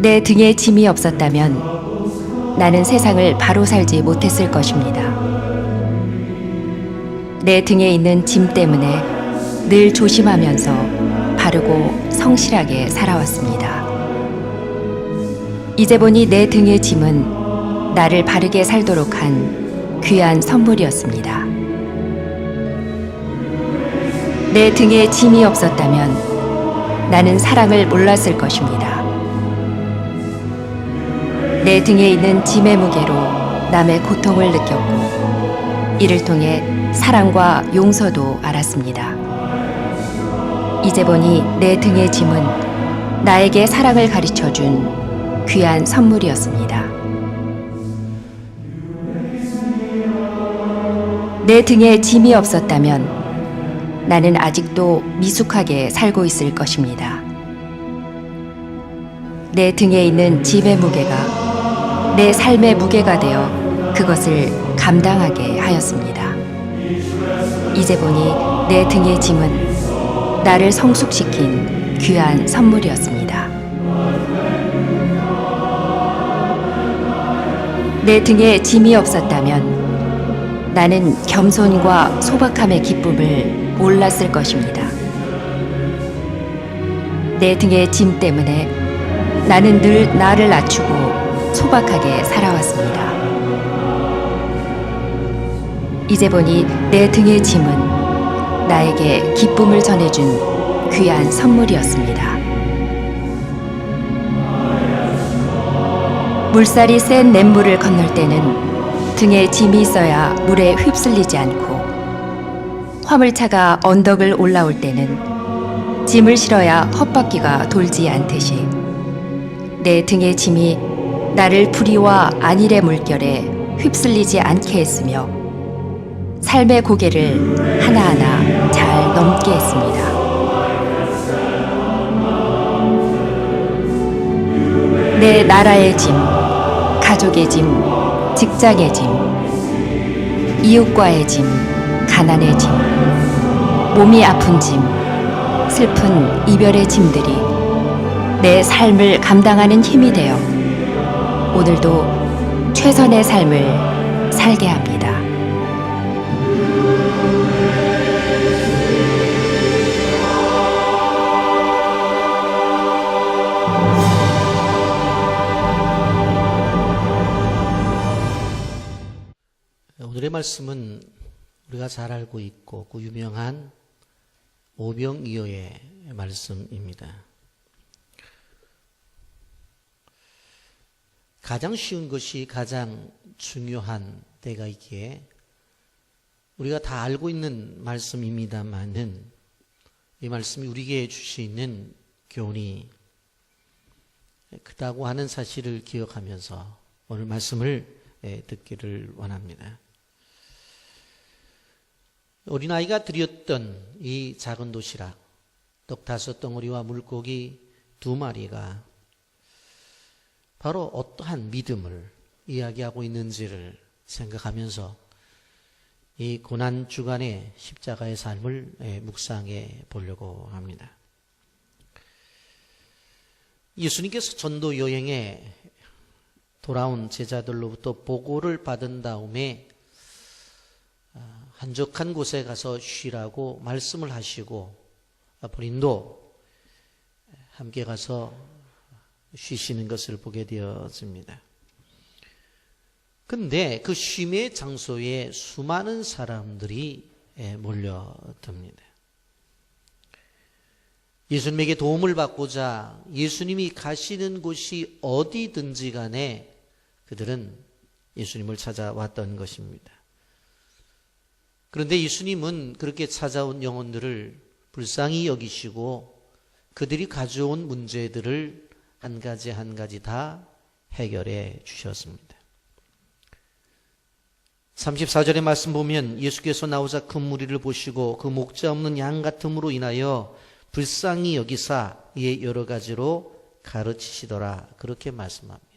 내 등에 짐이 없었다면 나는 세상을 바로 살지 못했을 것입니다. 내 등에 있는 짐 때문에 늘 조심하면서 바르고 성실하게 살아왔습니다. 이제 보니 내 등의 짐은 나를 바르게 살도록 한 귀한 선물이었습니다. 내 등에 짐이 없었다면 나는 사랑을 몰랐을 것입니다. 내 등에 있는 짐의 무게로 남의 고통을 느꼈고 이를 통해 사랑과 용서도 알았습니다. 이제 보니 내 등의 짐은 나에게 사랑을 가르쳐준 귀한 선물이었습니다. 내 등에 짐이 없었다면 나는 아직도 미숙하게 살고 있을 것입니다. 내 등에 있는 짐의 무게가 내 삶의 무게가 되어 그것을 감당하게 하였습니다. 이제 보니 내 등의 짐은 나를 성숙시킨 귀한 선물이었습니다. 내 등에 짐이 없었다면 나는 겸손과 소박함의 기쁨을 몰랐을 것입니다. 내 등의 짐 때문에 나는 늘 나를 낮추고 소박하게 살아왔습니다. 이제 보니 내 등의 짐은 나에게 기쁨을 전해준 귀한 선물이었습니다. 물살이 센 냇물을 건널 때는 등에 짐이 있어야 물에 휩쓸리지 않고 화물차가 언덕을 올라올 때는 짐을 실어야 헛바퀴가 돌지 않듯이 내 등의 짐이 나를 불의와 안일의 물결에 휩쓸리지 않게 했으며 삶의 고개를 하나하나 잘 넘게 했습니다. 내 나라의 짐, 가족의 짐, 직장의 짐, 이웃과의 짐, 가난의 짐, 몸이 아픈 짐, 슬픈 이별의 짐들이 내 삶을 감당하는 힘이 되어 오늘도 최선의 삶을 살게 합니다. 오늘의 말씀은 우리가 잘 알고 있고 그 유명한 오병이어의 말씀입니다. 가장 쉬운 것이 가장 중요한 때가 있기에 우리가 다 알고 있는 말씀입니다만은 이 말씀이 우리에게 주시는 교훈이 크다고 하는 사실을 기억하면서 오늘 말씀을 듣기를 원합니다. 어린아이가 드렸던 이 작은 도시락, 떡 5덩어리와 물고기 2마리가 바로 어떠한 믿음을 이야기하고 있는지를 생각하면서 이 고난주간의 십자가의 삶을 묵상해 보려고 합니다. 예수님께서 전도 여행에 돌아온 제자들로부터 보고를 받은 다음에 한적한 곳에 가서 쉬라고 말씀을 하시고 본인도 함께 가서 쉬시는 것을 보게 되었습니다. 근데 그 쉼의 장소에 수많은 사람들이 몰려듭니다. 예수님에게 도움을 받고자 예수님이 가시는 곳이 어디든지 간에 그들은 예수님을 찾아왔던 것입니다. 그런데 예수님은 그렇게 찾아온 영혼들을 불쌍히 여기시고 그들이 가져온 문제들을 한 가지 한 가지 다 해결해 주셨습니다. 34절의 말씀 보면 예수께서 나오자 큰 무리를 보시고 그 목자 없는 양 같음으로 인하여 불쌍히 여기사 이에 여러 가지로 가르치시더라. 그렇게 말씀합니다.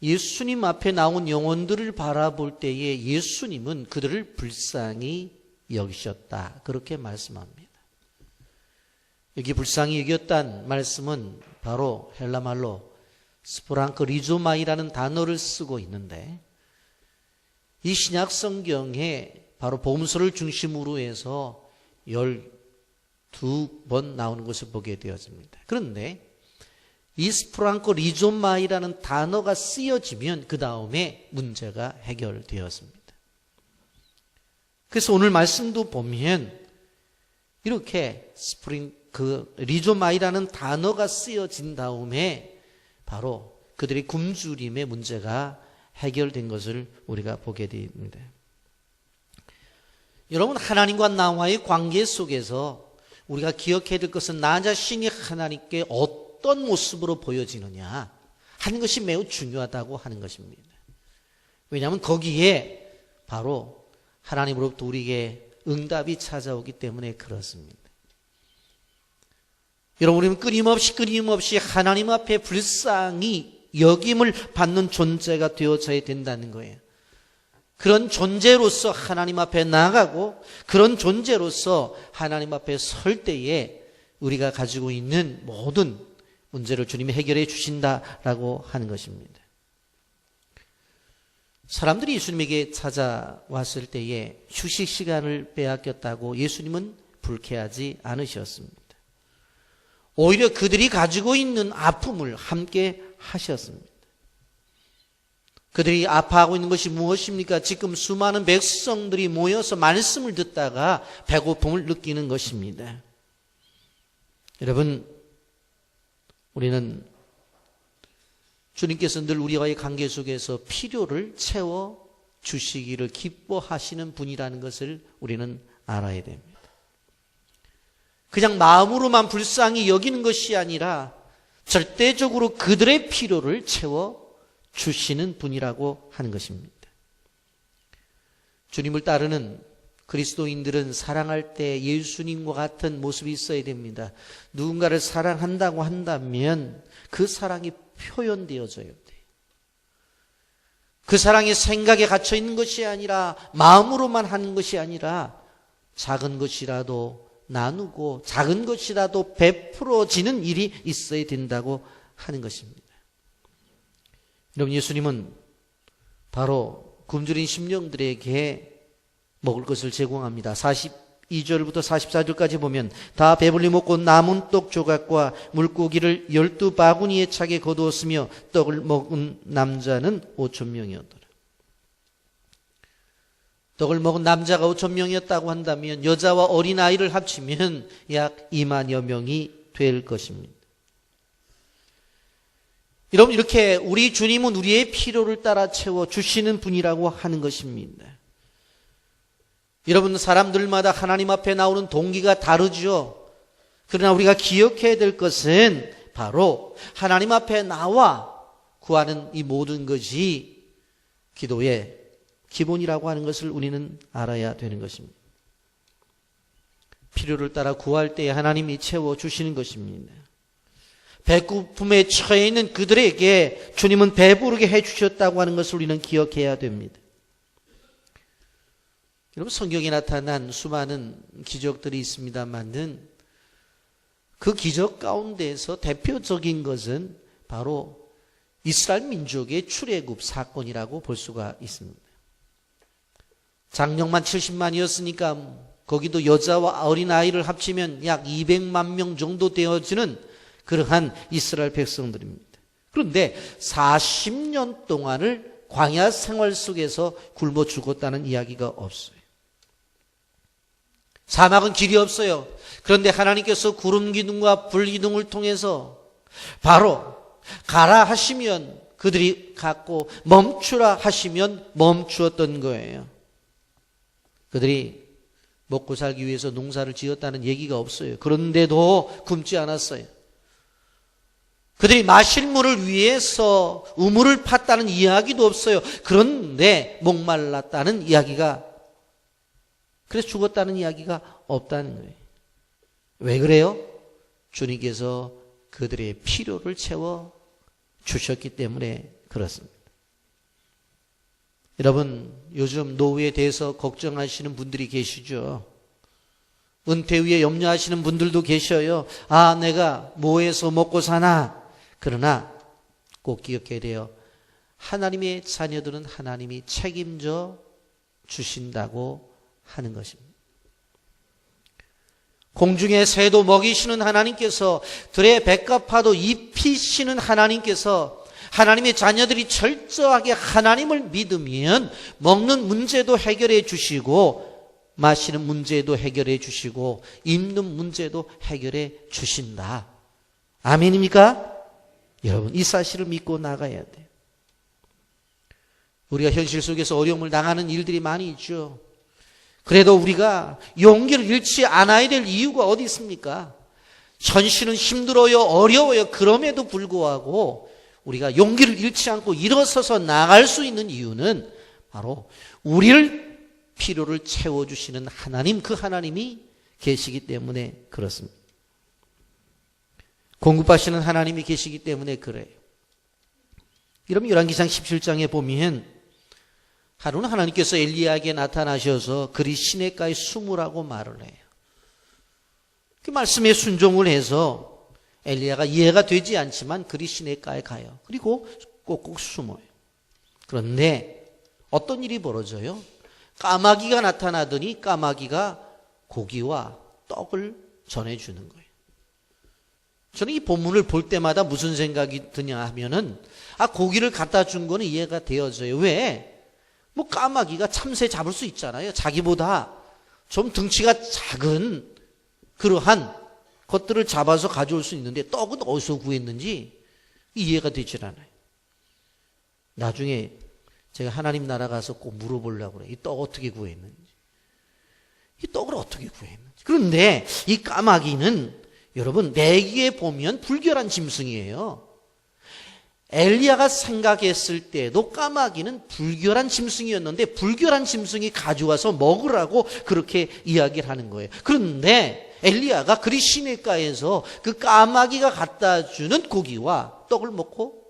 예수님 앞에 나온 영혼들을 바라볼 때에 예수님은 그들을 불쌍히 여기셨다. 그렇게 말씀합니다. 여기 불쌍히 여겼다는 말씀은 바로 헬라말로 스프랑크 리조마이라는 단어를 쓰고 있는데, 이 신약 성경에 바로 보험서를 중심으로 해서 12번 나오는 것을 보게 되었습니다. 그런데 이 스프랑크 리조마이라는 단어가 쓰여지면 그 다음에 문제가 해결되었습니다. 그래서 오늘 말씀도 보면 이렇게 리조마이라는 단어가 쓰여진 다음에 바로 그들의 굶주림의 문제가 해결된 것을 우리가 보게 됩니다. 여러분, 하나님과 나와의 관계 속에서 우리가 기억해야 될 것은 나 자신이 하나님께 어떤 모습으로 보여지느냐 하는 것이 매우 중요하다고 하는 것입니다. 왜냐하면 거기에 바로 하나님으로부터 우리에게 응답이 찾아오기 때문에 그렇습니다. 여러분, 우리는 끊임없이 하나님 앞에 불쌍히 여김을 받는 존재가 되어져야 된다는 거예요. 그런 존재로서 하나님 앞에 나아가고 그런 존재로서 하나님 앞에 설 때에 우리가 가지고 있는 모든 문제를 주님이 해결해 주신다라고 하는 것입니다. 사람들이 예수님에게 찾아왔을 때에 휴식 시간을 빼앗겼다고 예수님은 불쾌하지 않으셨습니다. 오히려 그들이 가지고 있는 아픔을 함께 하셨습니다. 그들이 아파하고 있는 것이 무엇입니까? 지금 수많은 백성들이 모여서 말씀을 듣다가 배고픔을 느끼는 것입니다. 여러분, 우리는 주님께서 늘 우리와의 관계 속에서 필요를 채워 주시기를 기뻐하시는 분이라는 것을 우리는 알아야 됩니다. 그냥 마음으로만 불쌍히 여기는 것이 아니라 절대적으로 그들의 필요를 채워 주시는 분이라고 하는 것입니다. 주님을 따르는 그리스도인들은 사랑할 때 예수님과 같은 모습이 있어야 됩니다. 누군가를 사랑한다고 한다면 그 사랑이 표현되어져야 돼요. 그 사랑이 생각에 갇혀 있는 것이 아니라 마음으로만 하는 것이 아니라 작은 것이라도 나누고 작은 것이라도 베풀어지는 일이 있어야 된다고 하는 것입니다. 여러분, 예수님은 바로 굶주린 심령들에게 먹을 것을 제공합니다. 42절부터 44절까지 보면 다 배불리 먹고 남은 떡 조각과 물고기를 12바구니에 차게 거두었으며 떡을 먹은 남자는 5,000명이었더라. 떡을 먹은 남자가 5,000명이었다고 한다면 여자와 어린아이를 합치면 약 2만여 명이 될 것입니다. 여러분, 이렇게 우리 주님은 우리의 필요를 따라 채워주시는 분이라고 하는 것입니다. 여러분, 사람들마다 하나님 앞에 나오는 동기가 다르죠. 그러나 우리가 기억해야 될 것은 바로 하나님 앞에 나와 구하는 이 모든 것이 기도의 기본이라고 하는 것을 우리는 알아야 되는 것입니다. 필요를 따라 구할 때 하나님이 채워주시는 것입니다. 배고픔에 처해 있는 그들에게 주님은 배부르게 해주셨다고 하는 것을 우리는 기억해야 됩니다. 여러분, 성경에 나타난 수많은 기적들이 있습니다만은 그 기적 가운데에서 대표적인 것은 바로 이스라엘 민족의 출애굽 사건이라고 볼 수가 있습니다. 장령만 70만이었으니까 거기도 여자와 어린아이를 합치면 약 200만 명 정도 되어지는 그러한 이스라엘 백성들입니다. 그런데 40년 동안을 광야 생활 속에서 굶어 죽었다는 이야기가 없어요. 사막은 길이 없어요. 그런데 하나님께서 구름 기둥과 불 기둥을 통해서 바로 가라 하시면 그들이 갔고 멈추라 하시면 멈추었던 거예요. 그들이 먹고 살기 위해서 농사를 지었다는 얘기가 없어요. 그런데도 굶지 않았어요. 그들이 마실 물을 위해서 우물을 팠다는 이야기도 없어요. 그런데 목말랐다는 이야기가, 그래서 죽었다는 이야기가 없다는 거예요. 왜 그래요? 주님께서 그들의 필요를 채워 주셨기 때문에 그렇습니다. 여러분, 요즘 노후에 대해서 걱정하시는 분들이 계시죠. 은퇴 후에 염려하시는 분들도 계셔요. 아, 내가 뭐해서 먹고 사나? 그러나 꼭 기억해야 돼요. 하나님의 자녀들은 하나님이 책임져 주신다고 하는 것입니다. 공중의 새도 먹이시는 하나님께서, 들의 백합화도 입히시는 하나님께서, 하나님의 자녀들이 철저하게 하나님을 믿으면 먹는 문제도 해결해 주시고, 마시는 문제도 해결해 주시고, 입는 문제도 해결해 주신다. 아멘입니까? 여러분, 이 사실을 믿고 나가야 돼요. 우리가 현실 속에서 어려움을 당하는 일들이 많이 있죠. 그래도 우리가 용기를 잃지 않아야 될 이유가 어디 있습니까? 현실은 힘들어요, 어려워요. 그럼에도 불구하고 우리가 용기를 잃지 않고 일어서서 나갈 수 있는 이유는 바로 우리를 필요를 채워주시는 하나님, 그 하나님이 계시기 때문에 그렇습니다. 공급하시는 하나님이 계시기 때문에 그래요. 여러분, 열왕기상 17장에 보면 하루는 하나님께서 엘리야에게 나타나셔서 그리 시냇가에 숨으라고 말을 해요. 그 말씀에 순종을 해서 엘리야가 이해가 되지 않지만 그리 시냇가에 가요. 그리고 꼭꼭 숨어요. 그런데 어떤 일이 벌어져요? 까마귀가 나타나더니 까마귀가 고기와 떡을 전해주는 거예요. 저는 이 본문을 볼 때마다 무슨 생각이 드냐 하면은, 고기를 갖다 준 거는 이해가 되어져요. 왜? 뭐 까마귀가 참새 잡을 수 있잖아요. 자기보다 좀 등치가 작은 그러한 것들을 잡아서 가져올 수 있는데 떡은 어디서 구했는지 이해가 되질 않아요. 나중에 제가 하나님 나라 가서 꼭 물어보려고 그래요. 이 떡 어떻게 구했는지. 이 떡을 어떻게 구했는지. 그런데 이 까마귀는 여러분, 내기에 보면 불결한 짐승이에요. 엘리야가 생각했을 때도 까마귀는 불결한 짐승이었는데 불결한 짐승이 가져와서 먹으라고 그렇게 이야기를 하는 거예요. 그런데 엘리야가 그리 시냇가에서 그 까마귀가 갖다 주는 고기와 떡을 먹고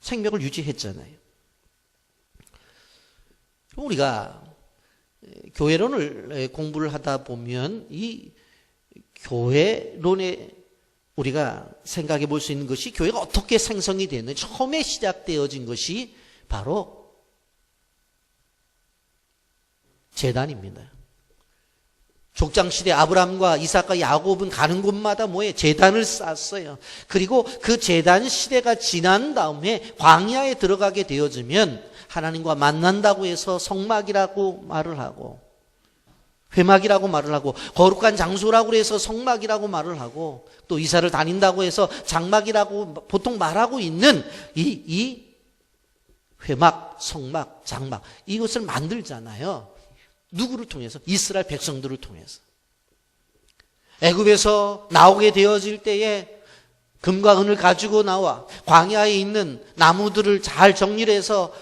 생명을 유지했잖아요. 우리가 교회론을 공부를 하다 보면 이 교회론에 우리가 생각해 볼 수 있는 것이 교회가 어떻게 생성이 됐는지, 처음에 시작되어진 것이 바로 제단입니다. 족장시대 아브라함과 이삭과 야곱은 가는 곳마다 뭐예요? 제단을 쌓았어요. 그리고 그 제단 시대가 지난 다음에 광야에 들어가게 되어지면 하나님과 만난다고 해서 성막이라고 말을 하고, 회막이라고 말을 하고, 거룩한 장소라고 해서 성막이라고 말을 하고, 또 이사를 다닌다고 해서 장막이라고 보통 말하고 있는 이 회막, 성막, 장막, 이것을 만들잖아요. 누구를 통해서? 이스라엘 백성들을 통해서. 애굽에서 나오게 되어질 때에 금과 은을 가지고 나와 광야에 있는 나무들을 잘 정리를 해서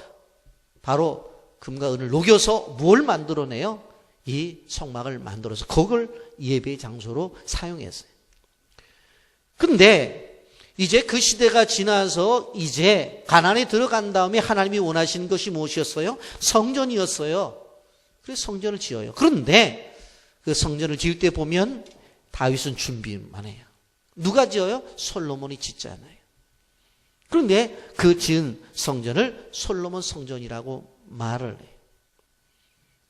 바로 금과 은을 녹여서 뭘 만들어내요? 이 성막을 만들어서 그걸 예배의 장소로 사용했어요. 근데 이제 그 시대가 지나서 이제 가나안에 들어간 다음에 하나님이 원하시는 것이 무엇이었어요? 성전이었어요. 그래서 성전을 지어요. 그런데 그 성전을 지을 때 보면 다윗은 준비만 해요. 누가 지어요? 솔로몬이 짓잖아요. 그런데 그 지은 성전을 솔로몬 성전이라고 말을 해요.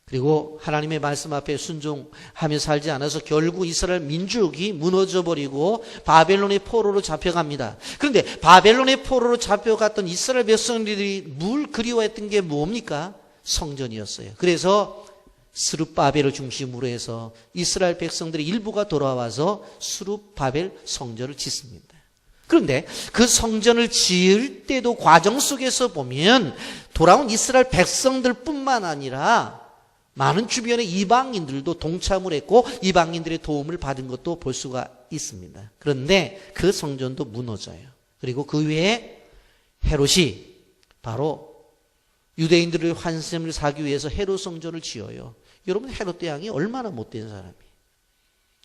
그리고 하나님의 말씀 앞에 순종하며 살지 않아서 결국 이스라엘 민족이 무너져버리고 바벨론의 포로로 잡혀갑니다. 그런데 바벨론의 포로로 잡혀갔던 이스라엘 백성들이 뭘 그리워했던 게 뭡니까? 성전이었어요. 그래서 스룹바벨을 중심으로 해서 이스라엘 백성들의 일부가 돌아와서 스룹바벨 성전을 짓습니다. 그런데 그 성전을 지을 때도 과정 속에서 보면 돌아온 이스라엘 백성들뿐만 아니라 많은 주변의 이방인들도 동참을 했고 이방인들의 도움을 받은 것도 볼 수가 있습니다. 그런데 그 성전도 무너져요. 그리고 그 외에 헤롯이 바로 유대인들의 환심을 사기 위해서 헤롯 성전을 지어요. 여러분, 헤롯 대왕이 얼마나 못된 사람이에요.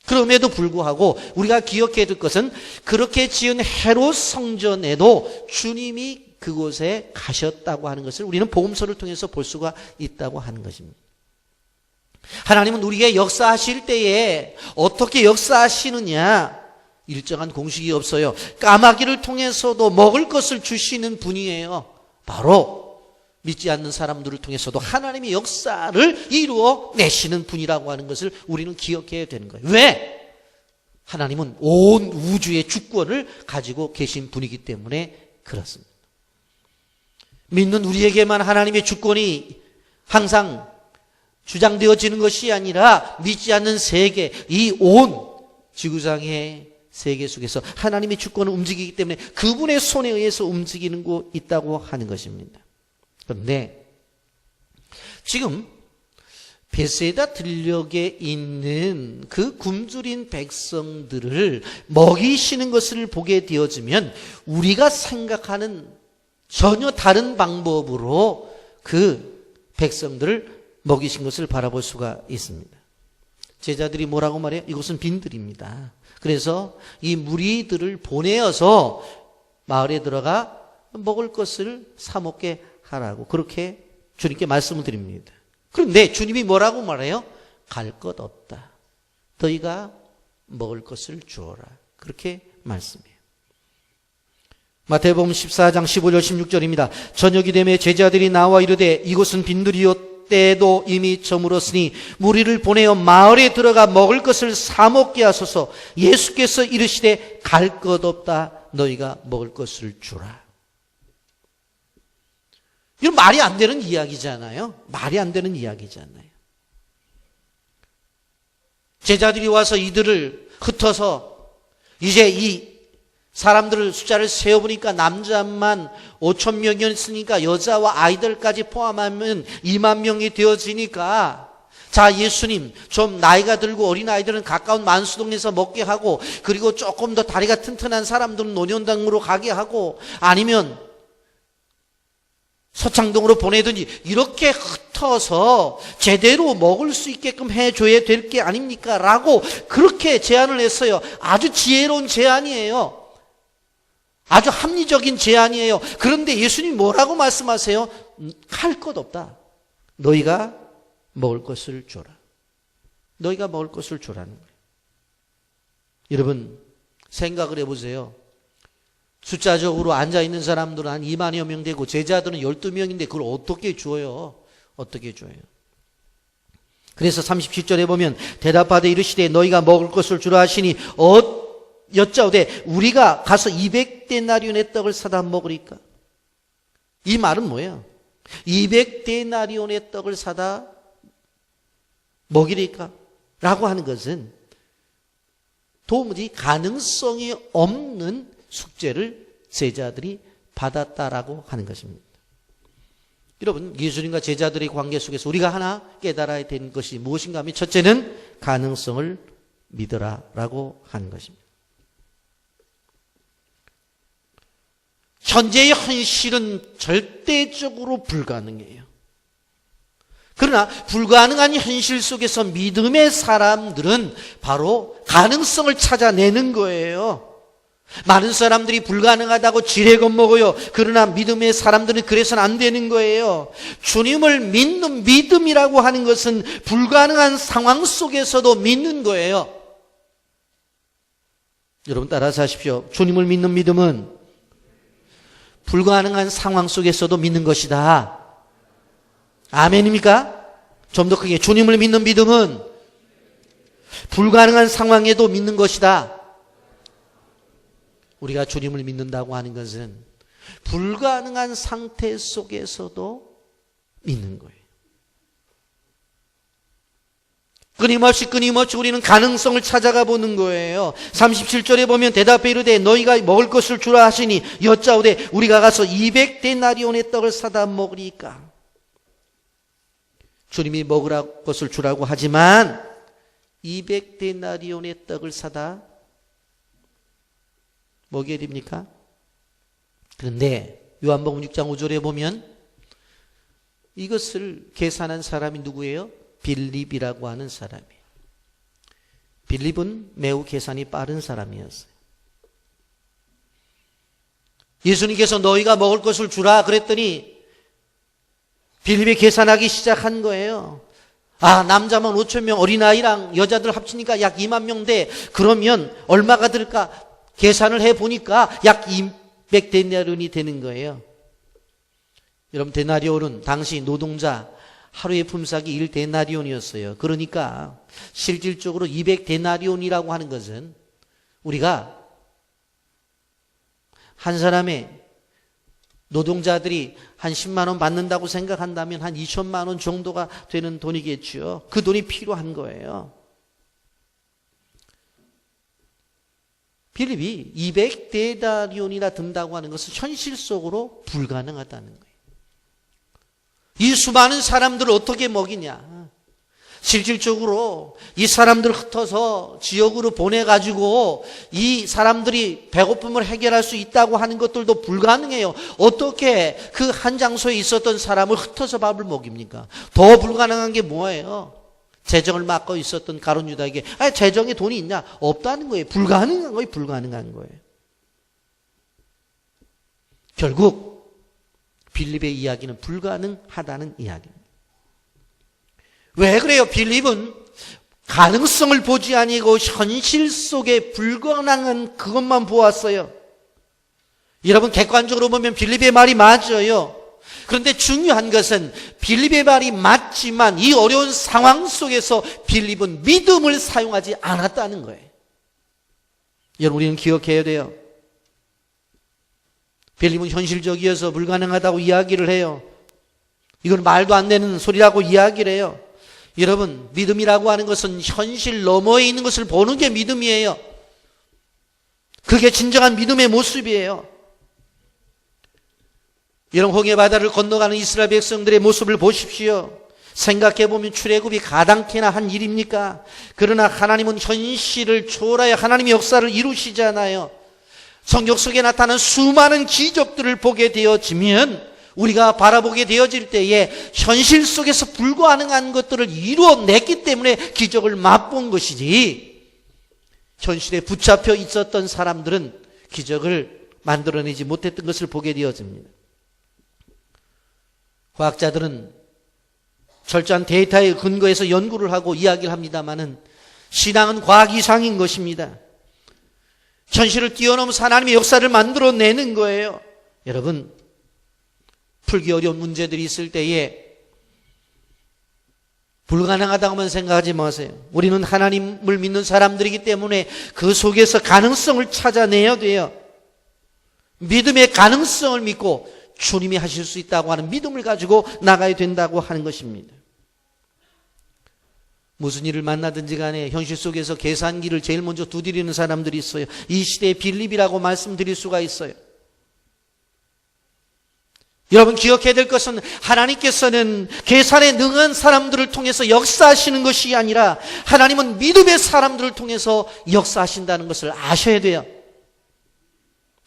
그럼에도 불구하고 우리가 기억해야 될 것은 그렇게 지은 헤롯 성전에도 주님이 그곳에 가셨다고 하는 것을 우리는 복음서를 통해서 볼 수가 있다고 하는 것입니다. 하나님은 우리에게 역사하실 때에 어떻게 역사하시느냐, 일정한 공식이 없어요. 까마귀를 통해서도 먹을 것을 주시는 분이에요. 바로 믿지 않는 사람들을 통해서도 하나님의 역사를 이루어 내시는 분이라고 하는 것을 우리는 기억해야 되는 거예요. 왜? 하나님은 온 우주의 주권을 가지고 계신 분이기 때문에 그렇습니다. 믿는 우리에게만 하나님의 주권이 항상 주장되어지는 것이 아니라 믿지 않는 세계, 이 온 지구상의 세계 속에서 하나님의 주권을 움직이기 때문에 그분의 손에 의해서 움직이는 거 있다고 하는 것입니다. 그런데 지금 베세다 들녘에 있는 그 굶주린 백성들을 먹이시는 것을 보게 되어지면 우리가 생각하는 전혀 다른 방법으로 그 백성들을 먹이신 것을 바라볼 수가 있습니다. 제자들이 뭐라고 말해요? 이곳은 빈들입니다. 그래서 이 무리들을 보내어서 마을에 들어가 먹을 것을 사 먹게 하라고 그렇게 주님께 말씀을 드립니다. 그런데 주님이 뭐라고 말해요? 갈 것 없다. 너희가 먹을 것을 주어라. 그렇게 말씀해요. 마태복음 14장 15절 16절입니다. 저녁이 되매 제자들이 나와 이르되 이곳은 빈들이요 때도 이미 저물었으니 무리를 보내어 마을에 들어가 먹을 것을 사 먹게 하소서. 예수께서 이르시되 갈 것 없다. 너희가 먹을 것을 주라. 이건 말이 안 되는 이야기잖아요. 말이 안 되는 이야기잖아요. 제자들이 와서 이들을 흩어서 이제 이 사람들을 숫자를 세어보니까 남자만 5천 명이었으니까 여자와 아이들까지 포함하면 2만 명이 되어지니까 자, 예수님 좀 나이가 들고 어린아이들은 가까운 만수동에서 먹게 하고 그리고 조금 더 다리가 튼튼한 사람들은 논현당으로 가게 하고 아니면 서창동으로 보내든지 이렇게 흩어서 제대로 먹을 수 있게끔 해줘야 될 게 아닙니까? 라고 그렇게 제안을 했어요. 아주 지혜로운 제안이에요. 아주 합리적인 제안이에요. 그런데 예수님이 뭐라고 말씀하세요? 할 것 없다. 너희가 먹을 것을 줘라. 너희가 먹을 것을 줘라는 거예요. 여러분 생각을 해보세요. 숫자적으로 앉아있는 사람들은 한 2만여 명 되고 제자들은 12명인데 그걸 어떻게 줘요? 어떻게 줘요? 그래서 37절에 보면 대답하되 이르시되 너희가 먹을 것을 주라 하시니 여짜오되 우리가 가서 200데나리온의 떡을 사다 먹으리까? 이 말은 뭐예요? 200데나리온의 떡을 사다 먹이리까? 라고 하는 것은 도무지 가능성이 없는 숙제를 제자들이 받았다라고 하는 것입니다. 여러분 예수님과 제자들의 관계 속에서 우리가 하나 깨달아야 되는 것이 무엇인가 하면 첫째는 가능성을 믿으라라고 하는 것입니다. 현재의 현실은 절대적으로 불가능해요. 그러나 불가능한 현실 속에서 믿음의 사람들은 바로 가능성을 찾아내는 거예요. 많은 사람들이 불가능하다고 지레 겁먹어요. 그러나 믿음의 사람들은 그래서는 안 되는 거예요. 주님을 믿는 믿음이라고 하는 것은 불가능한 상황 속에서도 믿는 거예요. 여러분 따라서 하십시오. 주님을 믿는 믿음은 불가능한 상황 속에서도 믿는 것이다. 아멘입니까? 좀 더 크게 주님을 믿는 믿음은 불가능한 상황에도 믿는 것이다. 우리가 주님을 믿는다고 하는 것은 불가능한 상태 속에서도 믿는 거예요. 끊임없이 우리는 가능성을 찾아가 보는 거예요. 37절에 보면 대답해 이르되 너희가 먹을 것을 주라 하시니 여짜오되 우리가 가서 200데나리온의 떡을 사다 먹으리까? 주님이 먹으라 것을 주라고 하지만 200데나리온의 떡을 사다 먹여야 됩니까? 그런데 요한복음 6장 5절에 보면 이것을 계산한 사람이 누구예요? 빌립이라고 하는 사람이에요. 빌립은 매우 계산이 빠른 사람이었어요. 예수님께서 너희가 먹을 것을 주라 그랬더니 빌립이 계산하기 시작한 거예요. 남자만 5천 명, 어린아이랑 여자들 합치니까 약 2만 명 돼. 그러면 얼마가 들까? 계산을 해보니까 약 200데나리온이 되는 거예요. 여러분, 데나리온은 당시 노동자 하루의 품삯이 1데나리온이었어요. 그러니까 실질적으로 200데나리온이라고 하는 것은 우리가 한 사람의 노동자들이 한 10만 원 받는다고 생각한다면 한 2천만 원 정도가 되는 돈이겠죠. 그 돈이 필요한 거예요. 빌립이 200데나리온이나 든다고 하는 것은 현실 속으로 불가능하다는 거예요. 이 수많은 사람들을 어떻게 먹이냐? 실질적으로 이 사람들을 흩어서 지역으로 보내가지고 이 사람들이 배고픔을 해결할 수 있다고 하는 것들도 불가능해요. 어떻게 그 한 장소에 있었던 사람을 흩어서 밥을 먹입니까? 더 불가능한 게 뭐예요? 재정을 맡고 있었던 가룟 유다에게 재정에 돈이 있냐? 없다는 거예요. 불가능한 거예요. 불가능한 거예요. 결국 빌립의 이야기는 불가능하다는 이야기입니다. 왜 그래요? 빌립은 가능성을 보지 아니고 현실 속에 불가능한 그것만 보았어요. 여러분, 객관적으로 보면 빌립의 말이 맞아요. 그런데 중요한 것은 빌립의 말이 맞지만 이 어려운 상황 속에서 빌립은 믿음을 사용하지 않았다는 거예요. 여러분, 우리는 기억해야 돼요. 빌립은 현실적이어서 불가능하다고 이야기를 해요. 이건 말도 안 되는 소리라고 이야기를 해요. 여러분, 믿음이라고 하는 것은 현실 너머에 있는 것을 보는 게 믿음이에요. 그게 진정한 믿음의 모습이에요. 여러분, 홍해 바다를 건너가는 이스라엘 백성들의 모습을 보십시오. 생각해보면 출애굽이 가당키나 한 일입니까? 그러나 하나님은 현실을 초월하여 하나님의 역사를 이루시잖아요. 성경 속에 나타나는 수많은 기적들을 보게 되어지면 우리가 바라보게 되어질 때에 현실 속에서 불가능한 것들을 이루어냈기 때문에 기적을 맛본 것이지, 현실에 붙잡혀 있었던 사람들은 기적을 만들어내지 못했던 것을 보게 되어집니다. 과학자들은 철저한 데이터에 근거해서 연구를 하고 이야기를 합니다마는 신앙은 과학 이상인 것입니다. 현실을 뛰어넘어서 하나님의 역사를 만들어내는 거예요. 여러분, 풀기 어려운 문제들이 있을 때에 불가능하다고만 생각하지 마세요. 우리는 하나님을 믿는 사람들이기 때문에 그 속에서 가능성을 찾아내야 돼요. 믿음의 가능성을 믿고 주님이 하실 수 있다고 하는 믿음을 가지고 나가야 된다고 하는 것입니다. 무슨 일을 만나든지 간에 현실 속에서 계산기를 제일 먼저 두드리는 사람들이 있어요. 이 시대의 빌립이라고 말씀드릴 수가 있어요. 여러분, 기억해야 될 것은 하나님께서는 계산에 능한 사람들을 통해서 역사하시는 것이 아니라 하나님은 믿음의 사람들을 통해서 역사하신다는 것을 아셔야 돼요.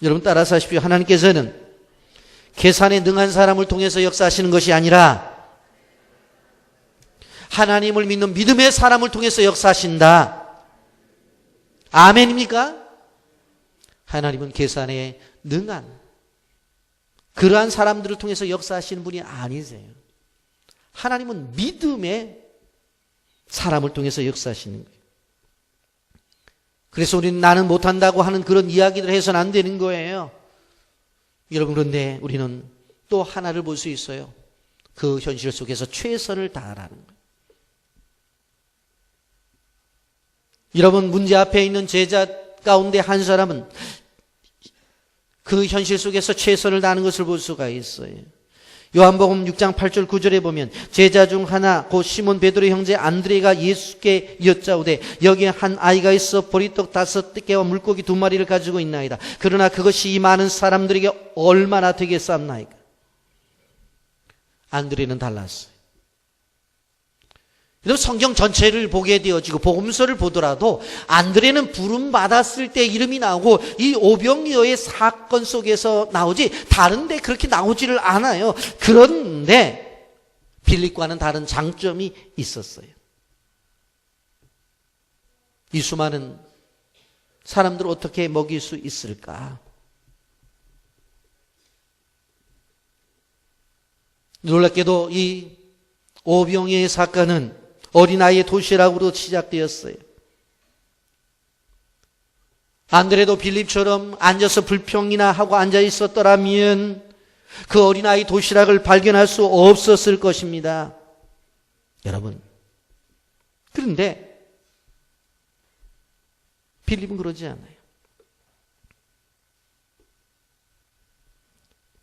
여러분, 따라서 하십시오. 하나님께서는 계산에 능한 사람을 통해서 역사하시는 것이 아니라 하나님을 믿는 믿음의 사람을 통해서 역사하신다. 아멘입니까? 하나님은 계산에 능한 그러한 사람들을 통해서 역사하시는 분이 아니세요. 하나님은 믿음의 사람을 통해서 역사하시는 거예요. 그래서 우리는 나는 못한다고 하는 그런 이야기를 해서는 안 되는 거예요. 여러분, 그런데 우리는 또 하나를 볼 수 있어요. 그 현실 속에서 최선을 다하라는 거예요. 여러분, 문제 앞에 있는 제자 가운데 한 사람은 그 현실 속에서 최선을 다하는 것을 볼 수가 있어요. 요한복음 6장 8절 9절에 보면 제자 중 하나 곧 시몬 베드로의 형제 안드레가 예수께 여짜오되 여기에 한 아이가 있어 보리떡 5개와 물고기 2마리를 가지고 있나이다. 그러나 그것이 이 많은 사람들에게 얼마나 되겠사옵나이까. 안드레는 달랐어요. 성경 전체를 보게 되어지고 복음서를 보더라도 안드레는 부름받았을 때 이름이 나오고 이 오병이어의 사건 속에서 나오지 다른 데 그렇게 나오지를 않아요. 그런데 빌립과는 다른 장점이 있었어요. 이 수많은 사람들을 어떻게 먹일 수 있을까? 놀랍게도 이 오병이어의 사건은 어린아이의 도시락으로 시작되었어요. 안드레도 빌립처럼 앉아서 불평이나 하고 앉아 있었더라면 그 어린아이 도시락을 발견할 수 없었을 것입니다. 여러분, 그런데 빌립은 그러지 않아요.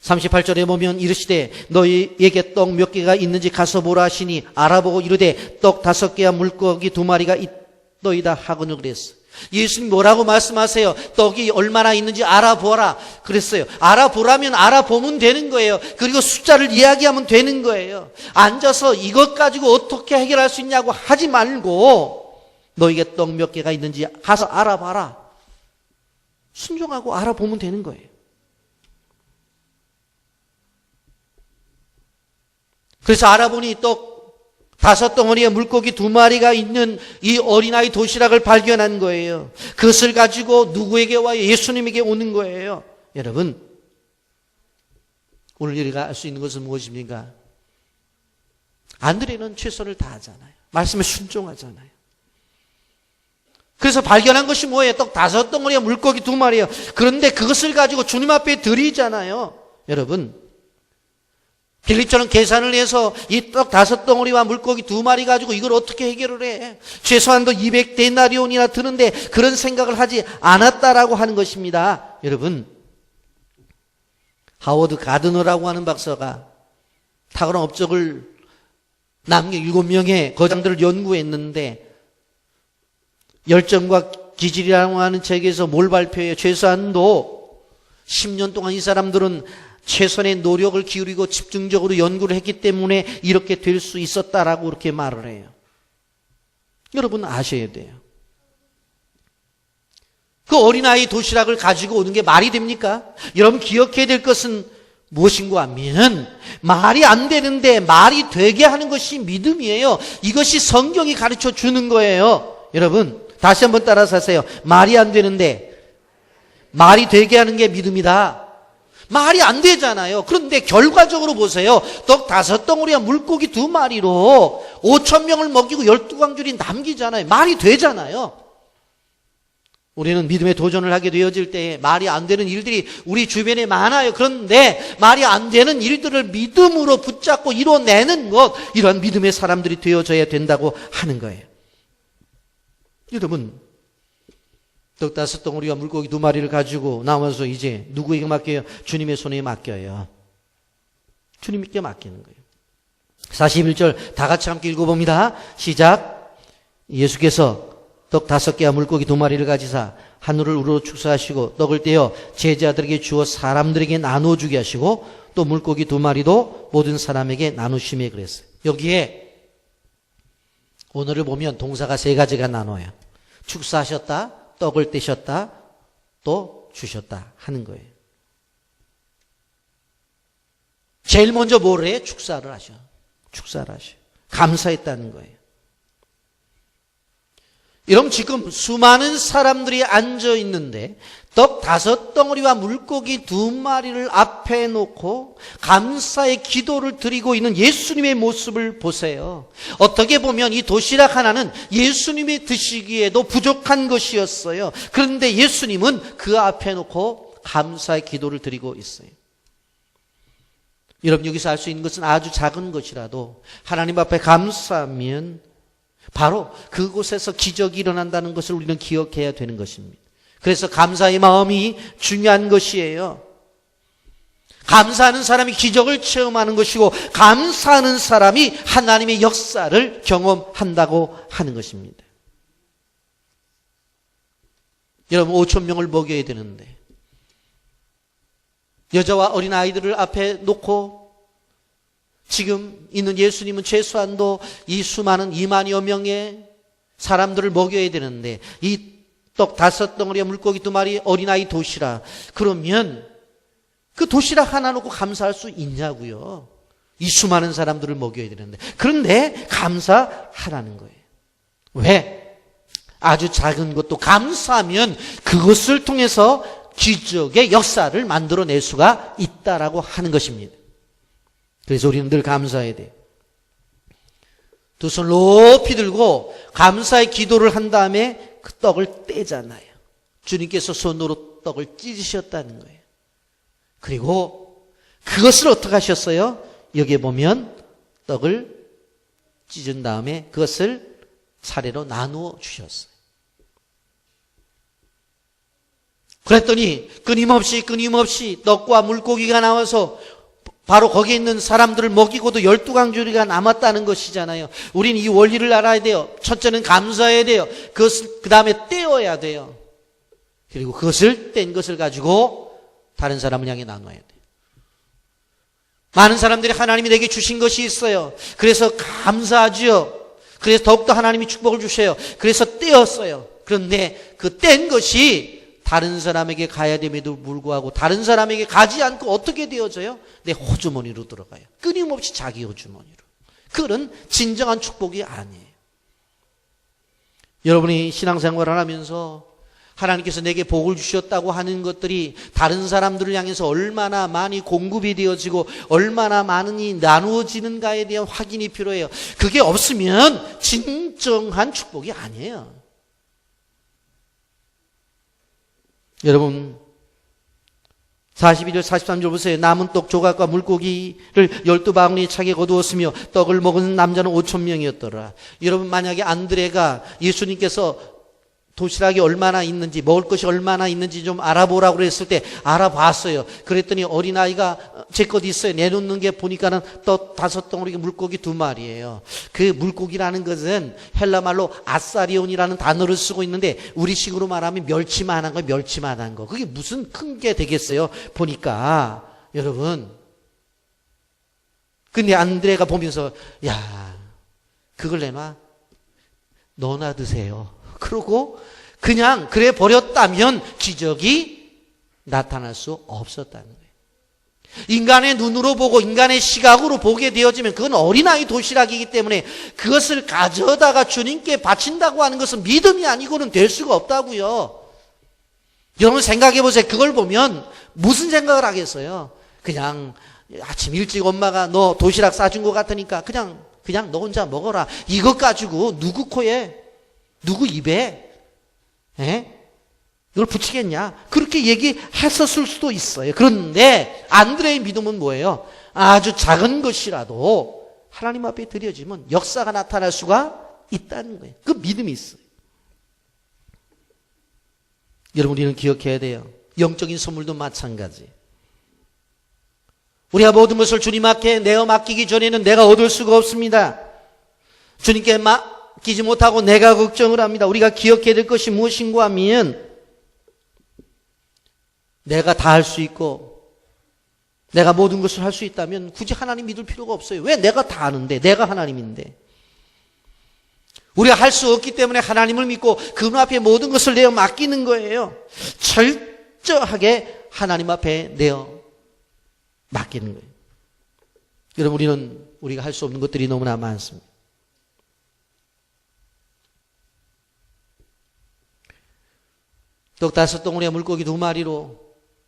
38절에 보면 이르시되 너희에게 떡 몇 개가 있는지 가서 보라 하시니 알아보고 이르되 떡 5개와 물고기 2마리가 있더이다 하거늘 그랬어요. 예수님 뭐라고 말씀하세요? 떡이 얼마나 있는지 알아보라 그랬어요. 알아보라면 알아보면 되는 거예요. 그리고 숫자를 이야기하면 되는 거예요. 앉아서 이것 가지고 어떻게 해결할 수 있냐고 하지 말고 너에게 떡 몇 개가 있는지 가서 알아봐라. 순종하고 알아보면 되는 거예요. 그래서 알아보니 떡 5덩어리에 물고기 2마리가 있는 이 어린아이 도시락을 발견한 거예요. 그것을 가지고 누구에게 와요? 예수님에게 오는 거예요. 여러분, 오늘 우리가 알 수 있는 것은 무엇입니까? 안드레는 최선을 다하잖아요. 말씀에 순종하잖아요. 그래서 발견한 것이 뭐예요? 떡 5덩어리에 물고기 2마리예요. 그런데 그것을 가지고 주님 앞에 드리잖아요. 여러분, 빌립처럼 계산을 해서 이 떡 5덩어리와 물고기 2마리 가지고 이걸 어떻게 해결을 해? 최소한도 200데나리온이나 드는데 그런 생각을 하지 않았다라고 하는 것입니다. 여러분, 하워드 가드너라고 하는 박사가 탁월한 업적을 남겨 7명의 거장들을 연구했는데 열정과 기질이라고 하는 책에서 뭘 발표해요? 최소한도 10년 동안 이 사람들은 최선의 노력을 기울이고 집중적으로 연구를 했기 때문에 이렇게 될 수 있었다라고 그렇게 말을 해요. 여러분 아셔야 돼요. 그 어린아이 도시락을 가지고 오는 게 말이 됩니까? 여러분 기억해야 될 것은 무엇인가 하면 말이 안 되는데 말이 되게 하는 것이 믿음이에요. 이것이 성경이 가르쳐 주는 거예요. 여러분 다시 한번 따라서 하세요. 말이 안 되는데 말이 되게 하는 게 믿음이다. 말이 안 되잖아요. 그런데 결과적으로 보세요. 떡 5덩어리와 물고기 2마리로 5,000명을 먹이고 12광줄이 남기잖아요. 말이 되잖아요. 우리는 믿음의 도전을 하게 되어질 때 말이 안 되는 일들이 우리 주변에 많아요. 그런데 말이 안 되는 일들을 믿음으로 붙잡고 이뤄내는 것, 이러한 믿음의 사람들이 되어져야 된다고 하는 거예요. 여러분, 떡 5덩어리와 물고기 2마리를 가지고 나와서 이제 누구에게 맡겨요? 주님의 손에 맡겨요. 주님께 맡기는 거예요. 41절 다 같이 함께 읽어봅니다. 시작. 예수께서 떡 5개와 물고기 2마리를 가지사 하늘을 우러러 축사하시고 떡을 떼어 제자들에게 주어 사람들에게 나눠주게 하시고 또 물고기 2마리도 모든 사람에게 나누심에 그랬어요. 여기에 오늘을 보면 동사가 3가지가 나눠요. 축사하셨다, 떡을 떼셨다, 또 주셨다 하는 거예요. 제일 먼저 뭘 해? 축사를 하셔. 축사를 하셔. 감사했다는 거예요. 여러분 지금 수많은 사람들이 앉아 있는데 떡 5덩어리와 물고기 2마리를 앞에 놓고 감사의 기도를 드리고 있는 예수님의 모습을 보세요. 어떻게 보면 이 도시락 하나는 예수님이 드시기에도 부족한 것이었어요. 그런데 예수님은 그 앞에 놓고 감사의 기도를 드리고 있어요. 여러분 여기서 알 수 있는 것은 아주 작은 것이라도 하나님 앞에 감사하면 바로 그곳에서 기적이 일어난다는 것을 우리는 기억해야 되는 것입니다. 그래서 감사의 마음이 중요한 것이에요. 감사하는 사람이 기적을 체험하는 것이고 감사하는 사람이 하나님의 역사를 경험한다고 하는 것입니다. 여러분 5,000명을 먹여야 되는데 여자와 어린 아이들을 앞에 놓고 지금 있는 예수님은 최소한도 이 수많은 2만여 명의 사람들을 먹여야 되는데 이 떡 5덩어리와 물고기 2마리 어린아이 도시락, 그러면 그 도시락 하나 놓고 감사할 수 있냐고요. 이 수많은 사람들을 먹여야 되는데. 그런데 감사하라는 거예요. 왜? 아주 작은 것도 감사하면 그것을 통해서 기적의 역사를 만들어낼 수가 있다라고 하는 것입니다. 그래서 우리는 늘 감사해야 돼요. 두 손을 높이 들고 감사의 기도를 한 다음에 그 떡을 떼잖아요. 주님께서 손으로 떡을 찢으셨다는 거예요. 그리고 그것을 어떻게 하셨어요? 여기에 보면 떡을 찢은 다음에 그것을 차례로 나누어 주셨어요. 그랬더니 끊임없이 떡과 물고기가 나와서 바로 거기에 있는 사람들을 먹이고도 12강줄이가 남았다는 것이잖아요. 우린 이 원리를 알아야 돼요. 첫째는 감사해야 돼요. 그것을 그 다음에 떼어야 돼요. 그리고 그것을 뗀 것을 가지고 다른 사람을 향해 나눠야 돼요. 많은 사람들이 하나님이 내게 주신 것이 있어요. 그래서 감사하지요. 그래서 더욱더 하나님이 축복을 주셔요. 그래서 떼었어요. 그런데 그 뗀 것이 다른 사람에게 가야 됨에도 불구하고 다른 사람에게 가지 않고 어떻게 되어져요? 내 호주머니로 들어가요. 끊임없이 자기 호주머니로. 그건 진정한 축복이 아니에요. 여러분이 신앙생활을 하면서 하나님께서 내게 복을 주셨다고 하는 것들이 다른 사람들을 향해서 얼마나 많이 공급이 되어지고 얼마나 많이 나누어지는가에 대한 확인이 필요해요. 그게 없으면 진정한 축복이 아니에요. 여러분 42절 43절 보세요. 남은 떡 조각과 물고기를 12바구니에 차게 거두었으며 떡을 먹은 남자는 5,000명이었더라. 여러분 만약에 안드레가 예수님께서 도시락이 얼마나 있는지 먹을 것이 얼마나 있는지 좀 알아보라고 그랬을 때 알아봤어요. 그랬더니 어린아이가 제 것 있어요. 내놓는 게 보니까는 떡 5덩어리 물고기 2마리예요. 그 물고기라는 것은 헬라말로 아사리온이라는 단어를 쓰고 있는데 우리식으로 말하면 멸치만한 거 멸치만한 거. 그게 무슨 큰 게 되겠어요. 보니까 여러분 근데 안드레가 보면서 야 그걸 내놔 너나 드세요. 그러고 그냥 그래 버렸다면 기적이 나타날 수 없었다는 거예요. 인간의 눈으로 보고 인간의 시각으로 보게 되어지면 그건 어린아이 도시락이기 때문에 그것을 가져다가 주님께 바친다고 하는 것은 믿음이 아니고는 될 수가 없다고요. 여러분 생각해 보세요. 그걸 보면 무슨 생각을 하겠어요? 그냥 아침 일찍 엄마가 너 도시락 싸준 것 같으니까 그냥 너 혼자 먹어라. 이것 가지고 누구 코에 누구 입에 이걸 붙이겠냐? 그렇게 얘기했었을 수도 있어요. 그런데 안드레의 믿음은 뭐예요? 아주 작은 것이라도 하나님 앞에 드려지면 역사가 나타날 수가 있다는 거예요. 그 믿음이 있어요. 여러분 우리는 기억해야 돼요. 영적인 선물도 마찬가지. 우리가 모든 것을 주님 앞에 내어 맡기기 전에는 내가 얻을 수가 없습니다. 주님께 맡기지 못하고 내가 걱정을 합니다. 우리가 기억해야 될 것이 무엇인가 하면 내가 다 할 수 있고 내가 모든 것을 할 수 있다면 굳이 하나님 믿을 필요가 없어요. 왜? 내가 다 아는데 내가 하나님인데. 우리가 할 수 없기 때문에 하나님을 믿고 그분 앞에 모든 것을 내어 맡기는 거예요. 철저하게 하나님 앞에 내어 맡기는 거예요. 여러분 우리가 할 수 없는 것들이 너무나 많습니다. 떡 5덩어리와 물고기 2마리로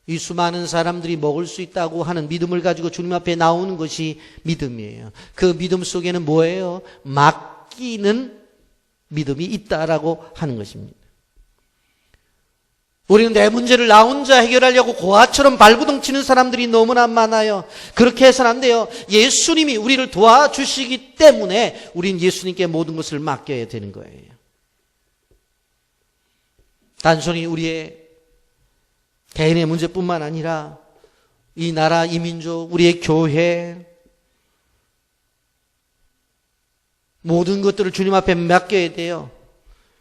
이 수많은 사람들이 먹을 수 있다고 하는 믿음을 가지고 주님 앞에 나오는 것이 믿음이에요. 그 믿음 속에는 뭐예요? 맡기는 믿음이 있다라고 하는 것입니다. 우리는 내 문제를 나 혼자 해결하려고 고아처럼 발부둥 치는 사람들이 너무나 많아요. 그렇게 해서는 안 돼요. 예수님이 우리를 도와주시기 때문에 우린 예수님께 모든 것을 맡겨야 되는 거예요. 단순히 우리의 개인의 문제뿐만 아니라 이 나라, 이 민족, 우리의 교회 모든 것들을 주님 앞에 맡겨야 돼요.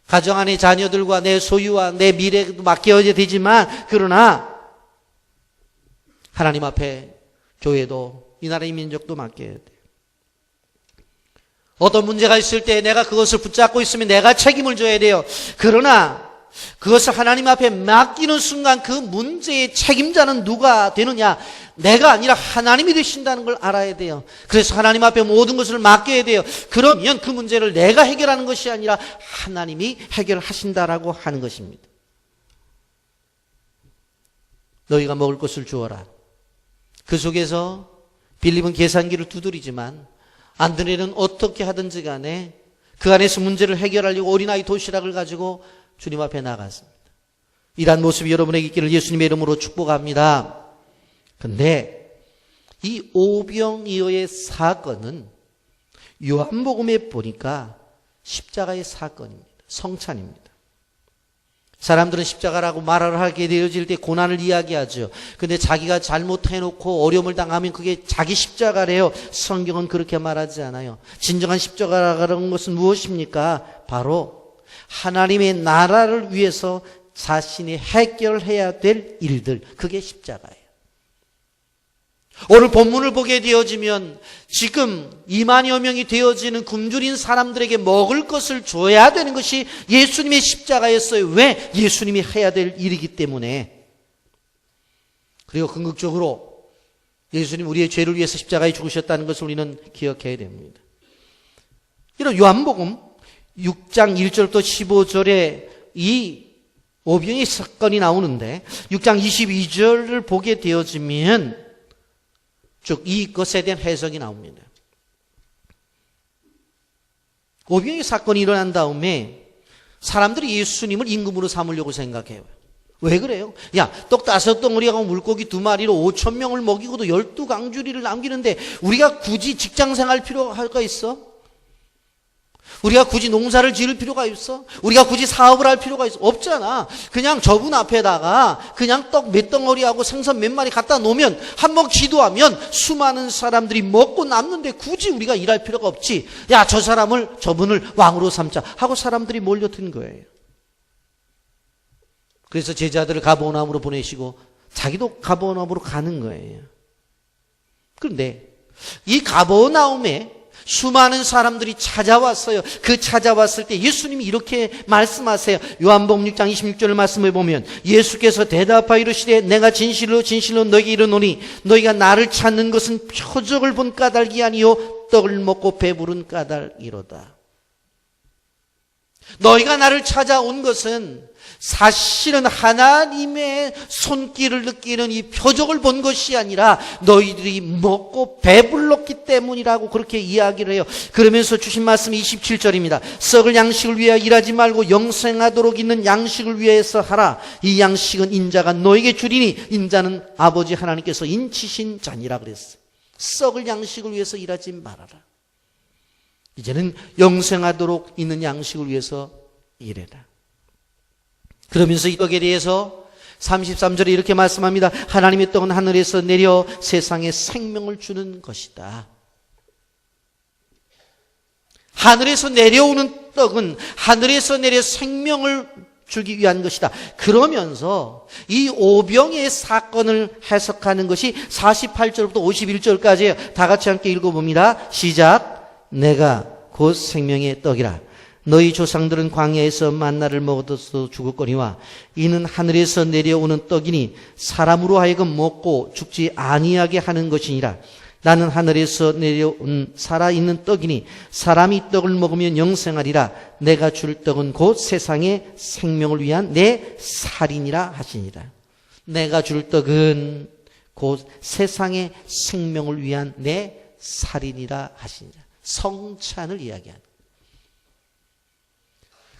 가정 안의 자녀들과 내 소유와 내 미래도 맡겨야 되지만 그러나 하나님 앞에 교회도 이 나라, 이 민족도 맡겨야 돼요. 어떤 문제가 있을 때 내가 그것을 붙잡고 있으면 내가 책임을 져야 돼요. 그러나 그것을 하나님 앞에 맡기는 순간 그 문제의 책임자는 누가 되느냐? 내가 아니라 하나님이 되신다는 걸 알아야 돼요. 그래서 하나님 앞에 모든 것을 맡겨야 돼요. 그러면 그 문제를 내가 해결하는 것이 아니라 하나님이 해결하신다라고 하는 것입니다. 너희가 먹을 것을 주어라. 그 속에서 빌립은 계산기를 두드리지만 안드레는 어떻게 하든지 간에 그 안에서 문제를 해결하려고 어린아이 도시락을 가지고 주님 앞에 나갔습니다. 이러한 모습이 여러분에게 있기를 예수님의 이름으로 축복합니다. 근데 이 오병이어의 사건은 요한복음에 보니까 십자가의 사건입니다. 성찬입니다. 사람들은 십자가라고 말을 하게 되어질 때 고난을 이야기하죠. 근데 자기가 잘못해놓고 어려움을 당하면 그게 자기 십자가래요. 성경은 그렇게 말하지 않아요. 진정한 십자가라는 것은 무엇입니까? 바로 하나님의 나라를 위해서 자신이 해결해야 될 일들, 그게 십자가예요. 오늘 본문을 보게 되어지면 지금 2만여 명이 되어지는 굶주린 사람들에게 먹을 것을 줘야 되는 것이 예수님의 십자가였어요. 왜? 예수님이 해야 될 일이기 때문에. 그리고 궁극적으로 예수님 우리의 죄를 위해서 십자가에 죽으셨다는 것을 우리는 기억해야 됩니다. 이런 요한복음 6장 1절부터 15절에 이 오병이어 사건이 나오는데 6장 22절을 보게 되어지면 즉 이것에 대한 해석이 나옵니다. 오병이어 사건이 일어난 다음에 사람들이 예수님을 임금으로 삼으려고 생각해요. 왜 그래요? 야, 떡 5덩어리하고 물고기 2마리로 5,000명을 먹이고도 12강주리를 남기는데 우리가 굳이 직장생활 필요가 있어? 우리가 굳이 농사를 지을 필요가 있어? 우리가 굳이 사업을 할 필요가 있어? 없잖아. 그냥 저분 앞에다가 그냥 떡 몇 덩어리하고 생선 몇 마리 갖다 놓으면 한번 기도하면 수많은 사람들이 먹고 남는데 굳이 우리가 일할 필요가 없지. 야, 저분을 왕으로 삼자 하고 사람들이 몰려든 거예요. 그래서 제자들을 가버나움으로 보내시고 자기도 가버나움으로 가는 거예요. 그런데 이 가버나움에 수많은 사람들이 찾아왔어요. 그 찾아왔을 때 예수님이 이렇게 말씀하세요. 요한복음 6장 26절을 말씀해 보면 예수께서 대답하여 이르시되 내가 진실로 진실로 너희에게 이르노니 너희가 나를 찾는 것은 표적을 본 까닭이 아니요 떡을 먹고 배부른 까닭이로다. 너희가 나를 찾아온 것은 사실은 하나님의 손길을 느끼는 이 표적을 본 것이 아니라 너희들이 먹고 배불렀기 때문이라고 그렇게 이야기를 해요. 그러면서 주신 말씀이 27절입니다. 썩을 양식을 위하여 일하지 말고 영생하도록 있는 양식을 위해서 하라. 이 양식은 인자가 너에게 주리니 인자는 아버지 하나님께서 인치신 자니라 그랬어요. 썩을 양식을 위해서 일하지 말아라. 이제는 영생하도록 있는 양식을 위해서 일해라. 그러면서 이 떡에 대해서 33절에 이렇게 말씀합니다. 하나님의 떡은 하늘에서 내려 세상에 생명을 주는 것이다. 하늘에서 내려오는 떡은 하늘에서 내려 생명을 주기 위한 것이다. 그러면서 이 오병이의 사건을 해석하는 것이 48절부터 51절까지예요. 다 같이 함께 읽어봅니다. 시작. 내가 곧 생명의 떡이라. 너희 조상들은 광야에서 만나를 먹어서 죽었거니와 이는 하늘에서 내려오는 떡이니 사람으로 하여금 먹고 죽지 아니하게 하는 것이니라. 나는 하늘에서 내려온 살아있는 떡이니 사람이 떡을 먹으면 영생하리라. 내가 줄 떡은 곧 세상의 생명을 위한 내 살이니라 하시니라. 내가 줄 떡은 곧 세상의 생명을 위한 내 살이니라 하시니라. 성찬을 이야기합니다.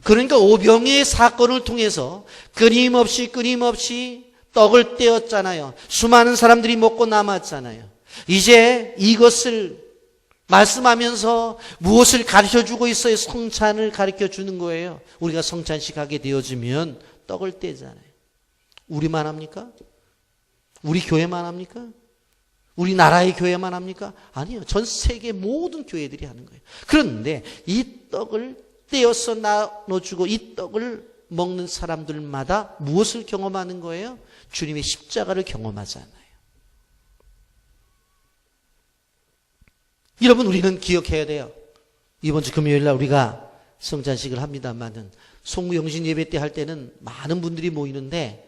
그러니까 오병이의 사건을 통해서 끊임없이 떡을 떼었잖아요. 수많은 사람들이 먹고 남았잖아요. 이제 이것을 말씀하면서 무엇을 가르쳐주고 있어요? 성찬을 가르쳐주는 거예요. 우리가 성찬식 하게 되어지면 떡을 떼잖아요. 우리만 합니까? 우리 교회만 합니까? 우리나라의 교회만 합니까? 아니요. 전 세계 모든 교회들이 하는 거예요. 그런데 이 떡을 떼어서 나눠주고 이 떡을 먹는 사람들마다 무엇을 경험하는 거예요? 주님의 십자가를 경험하잖아요. 여러분, 우리는 기억해야 돼요. 이번 주 금요일 날 우리가 성찬식을 합니다만은 송구영신 예배 때 할 때는 많은 분들이 모이는데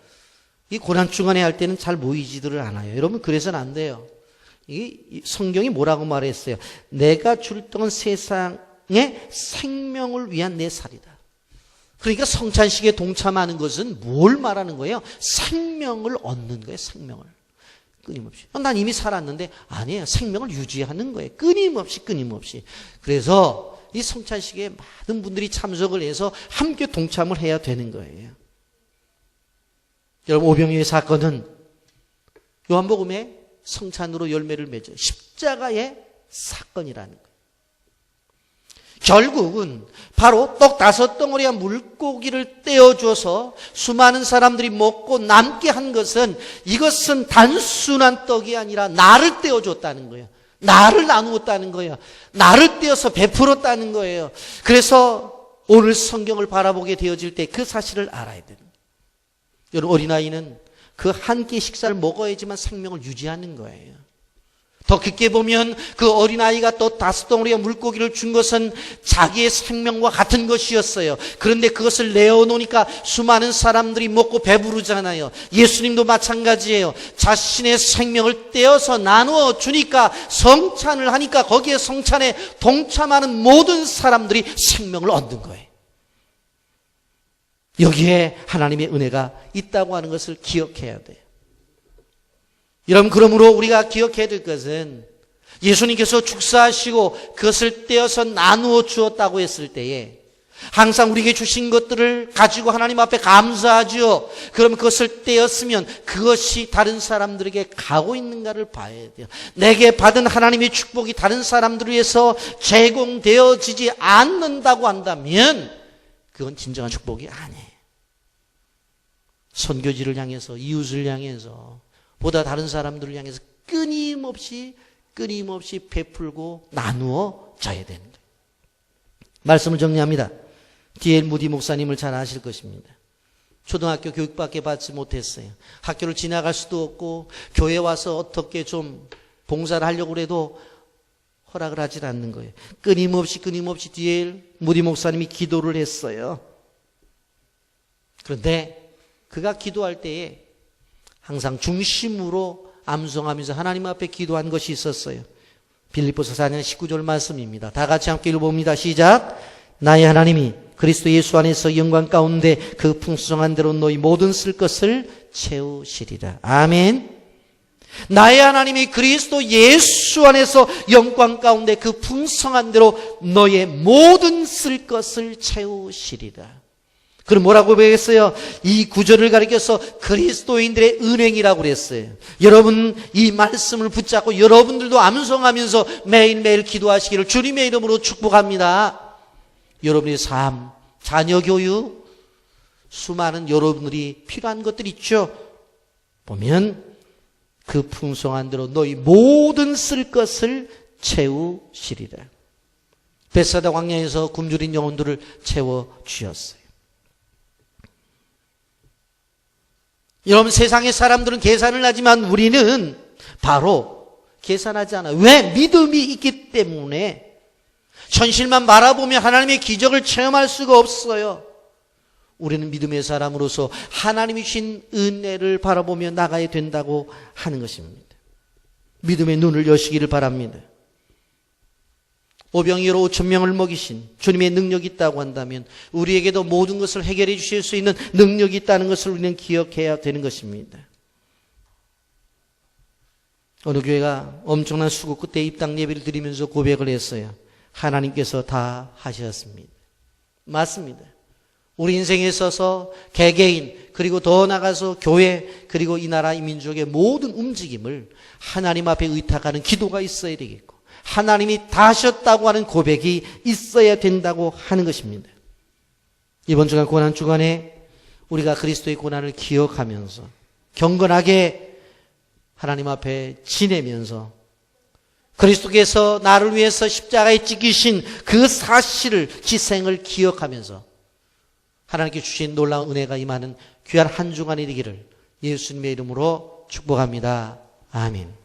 이 고난주간에 할 때는 잘 모이지들을 않아요. 여러분, 그래서는 안 돼요. 이 성경이 뭐라고 말했어요? 내가 줄 떡은 세상의 생명을 위한 내 살이다. 그러니까 성찬식에 동참하는 것은 뭘 말하는 거예요? 생명을 얻는 거예요. 생명을. 끊임없이. 난 이미 살았는데 아니에요. 생명을 유지하는 거예요. 끊임없이. 그래서 이 성찬식에 많은 분들이 참석을 해서 함께 동참을 해야 되는 거예요. 여러분, 오병이의 사건은 요한복음에 성찬으로 열매를 맺어요. 십자가의 사건이라는 거예요. 결국은 바로 떡 5덩어리와 물고기를 떼어줘서 수많은 사람들이 먹고 남게 한 것은, 이것은 단순한 떡이 아니라 나를 떼어줬다는 거예요. 나를 나누었다는 거예요. 나를 떼어서 베풀었다는 거예요. 그래서 오늘 성경을 바라보게 되어질 때 그 사실을 알아야 되는 거예요. 여러분, 어린아이는 그 한 끼 식사를 먹어야지만 생명을 유지하는 거예요. 더 깊게 보면 그 어린아이가 또 5덩어리의 물고기를 준 것은 자기의 생명과 같은 것이었어요. 그런데 그것을 내어놓으니까 수많은 사람들이 먹고 배부르잖아요. 예수님도 마찬가지예요. 자신의 생명을 떼어서 나누어 주니까, 성찬을 하니까 거기에 성찬에 동참하는 모든 사람들이 생명을 얻는 거예요. 여기에 하나님의 은혜가 있다고 하는 것을 기억해야 돼요. 여러분, 그러므로 우리가 기억해야 될 것은, 예수님께서 축사하시고 그것을 떼어서 나누어 주었다고 했을 때에 항상 우리에게 주신 것들을 가지고 하나님 앞에 감사하죠. 그럼 그것을 떼었으면 그것이 다른 사람들에게 가고 있는가를 봐야 돼요. 내게 받은 하나님의 축복이 다른 사람들을 위해서 제공되어지지 않는다고 한다면 그건 진정한 축복이 아니에요. 선교지를 향해서, 이웃을 향해서, 보다 다른 사람들을 향해서 끊임없이 베풀고 나누어 줘야 되는 거예요. 말씀을 정리합니다. D.L. 무디 목사님을 잘 아실 것입니다. 초등학교 교육밖에 받지 못했어요. 학교를 지나갈 수도 없고 교회 와서 어떻게 좀 봉사를 하려고 해도 허락을 하질 않는 거예요. 끊임없이 D.L. 무디 목사님이 기도를 했어요. 그런데 그가 기도할 때에 항상 중심으로 암송하면서 하나님 앞에 기도한 것이 있었어요. 빌립보서 4장 19절 말씀입니다. 다 같이 함께 읽어봅니다. 시작. 나의 하나님이 그리스도 예수 안에서 영광 가운데 그 풍성한 대로 너희 모든 쓸 것을 채우시리라. 아멘. 나의 하나님이 그리스도 예수 안에서 영광 가운데 그 풍성한 대로 너의 모든 쓸 것을 채우시리라. 그럼 뭐라고 배웠어요? 이 구절을 가리켜서 그리스도인들의 은행이라고 그랬어요. 여러분, 이 말씀을 붙잡고 여러분들도 암송하면서 매일매일 기도하시기를 주님의 이름으로 축복합니다. 여러분의 삶, 자녀 교육, 수많은 여러분들이 필요한 것들 있죠. 보면 그 풍성한 대로 너희 모든 쓸 것을 채우시리라. 벳사다 광야에서 굶주린 영혼들을 채워주셨어요. 여러분, 세상의 사람들은 계산을 하지만 우리는 바로 계산하지 않아요. 왜? 믿음이 있기 때문에. 현실만 바라보면 하나님의 기적을 체험할 수가 없어요. 우리는 믿음의 사람으로서 하나님이 주신 은혜를 바라보며 나가야 된다고 하는 것입니다. 믿음의 눈을 여시기를 바랍니다. 오병이어로 5,000명을 먹이신 주님의 능력이 있다고 한다면 우리에게도 모든 것을 해결해 주실 수 있는 능력이 있다는 것을 우리는 기억해야 되는 것입니다. 어느 교회가 엄청난 수고 끝에 입당 예배를 드리면서 고백을 했어요. 하나님께서 다 하셨습니다. 맞습니다. 우리 인생에 있어서 개개인, 그리고 더 나가서 교회, 그리고 이 나라 이 민족의 모든 움직임을 하나님 앞에 의탁하는 기도가 있어야 되겠고, 하나님이 다 하셨다고 하는 고백이 있어야 된다고 하는 것입니다. 이번 주간 고난주간에 우리가 그리스도의 고난을 기억하면서 경건하게 하나님 앞에 지내면서 그리스도께서 나를 위해서 십자가에 찍히신 그 사실을, 희생을 기억하면서 하나님께 주신 놀라운 은혜가 임하는 귀한 한 주간이 되기를 예수님의 이름으로 축복합니다. 아멘.